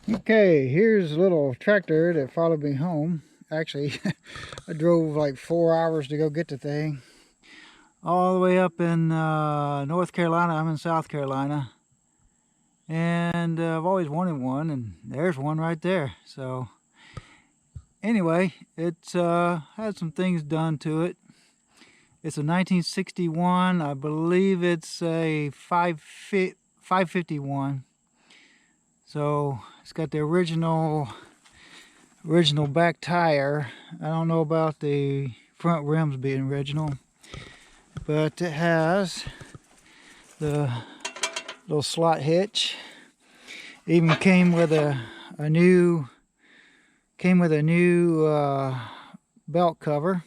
Okay, here's a little tractor that followed me home. Actually, I drove like 4 hours to go get the thing. All the way up in North Carolina. I'm in South Carolina. And I've always wanted one, and there's one right there. So, anyway, it's had some things done to it. It's a 1961. I believe it's a 551. So it's got the original back tire. I don't know about the front rims being original, but it has the little slot hitch. It even came with a new belt cover,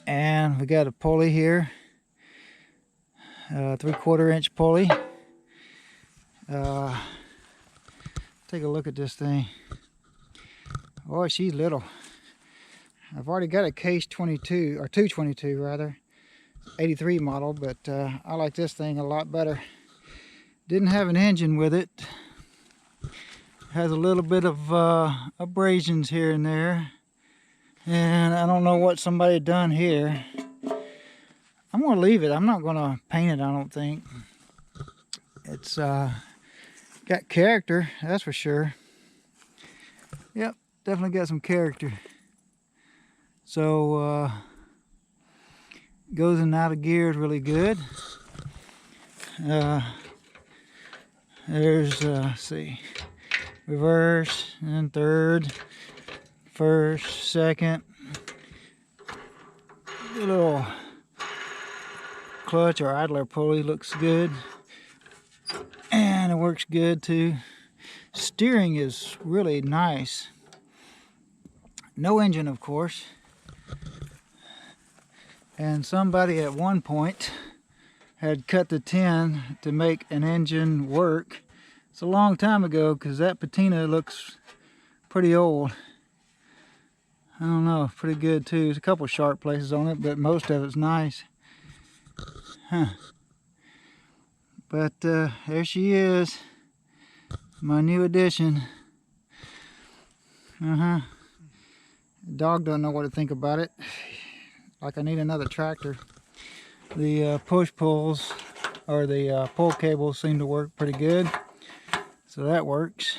and we got a pulley here, 3/4 inch pulley. Take a look at this thing. Oh, she's little. I've already got a case 22, or 222 rather, 83 model, but I like this thing a lot better. Didn't have an engine with it. Has a little bit of abrasions here and there, and I don't know what somebody done here. I'm gonna leave it. I'm not gonna paint it, I don't think. It's got character, that's for sure. Yep, definitely got some character. So goes in and out of gears really good. There's let's see, reverse and third, first, second. The little clutch or idler pulley looks good, and it works good too. Steering is really nice. No engine, of course. And somebody at one point had cut the tin to make an engine work. It's a long time ago, because that patina looks pretty old. I don't know, pretty good too. There's a couple sharp places on it, but most of it's nice. Huh. But there she is, my new addition. The dog doesn't know what to think about it. Like I need another tractor. The push pulls, or the pull cables, seem to work pretty good, so that works.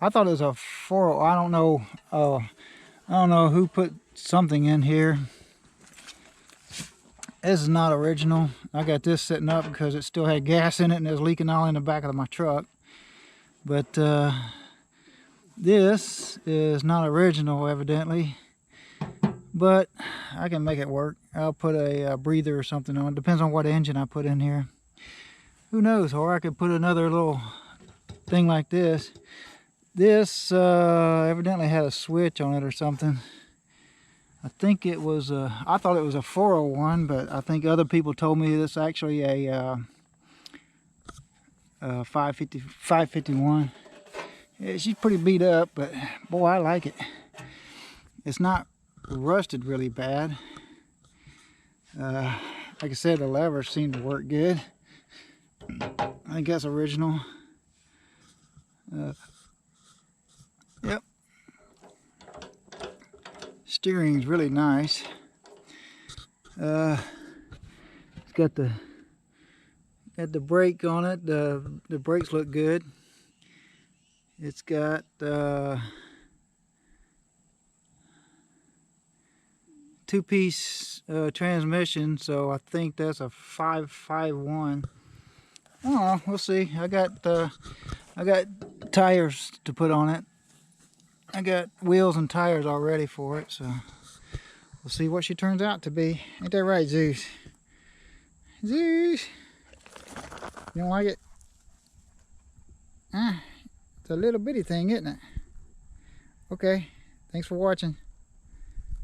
I thought it was a 4. I don't know. I don't know who put something in here. This is not original. I got this sitting up because it still had gas in it and it was leaking all in the back of my truck. But this is not original, evidently. But I can make it work. I'll put a breather or something on. It depends on what engine I put in here. Who knows? Or I could put another little thing like this. This evidently had a switch on it or something. I think it was I thought it was a 401, but I think other people told me this is actually a 551. Yeah, she's pretty beat up, but boy, I like it. It's not rusted really bad. Like I said, the levers seem to work good. I think that's original. Yep. Steering's really nice. It's got the brake on it. The brakes look good. It's got two-piece transmission, so I think that's a 551. I don't know, we'll see. I got tires to put on it. I got wheels and tires already for it, so we'll see what she turns out to be. Ain't that right, Zeus? Zeus! You don't like it? It's a little bitty thing, isn't it? Okay, thanks for watching.